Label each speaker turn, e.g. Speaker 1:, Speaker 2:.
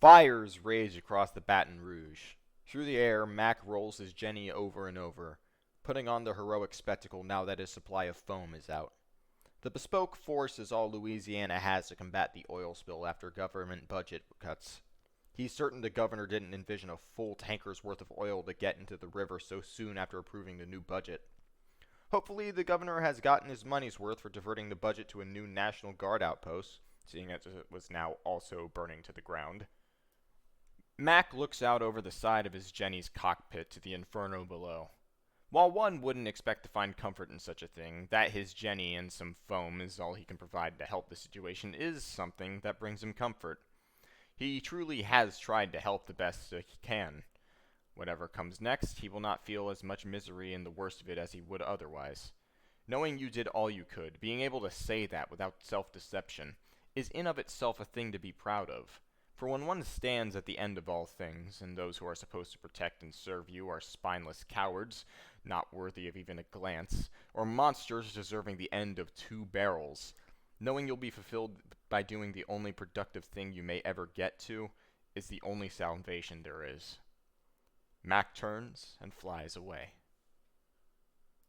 Speaker 1: Fires rage across the Baton Rouge. Through the air, Mac rolls his Jenny over and over, putting on the heroic spectacle now that his supply of foam is out. The bespoke force is all Louisiana has to combat the oil spill after government budget cuts. He's certain the governor didn't envision a full tanker's worth of oil to get into the river so soon after approving the new budget. Hopefully, the governor has gotten his money's worth for diverting the budget to a new National Guard outpost, seeing as it was now also burning to the ground. Mac looks out over the side of his Jenny's cockpit to the inferno below. While one wouldn't expect to find comfort in such a thing, that his Jenny and some foam is all he can provide to help the situation is something that brings him comfort. He truly has tried to help the best he can. Whatever comes next, he will not feel as much misery in the worst of it as he would otherwise. Knowing you did all you could, being able to say that without self-deception, is in of itself a thing to be proud of. For when one stands at the end of all things, and those who are supposed to protect and serve you are spineless cowards, not worthy of even a glance, or monsters deserving the end of 2 barrels, knowing you'll be fulfilled by doing the only productive thing you may ever get to, is the only salvation there is. Mac turns and flies away.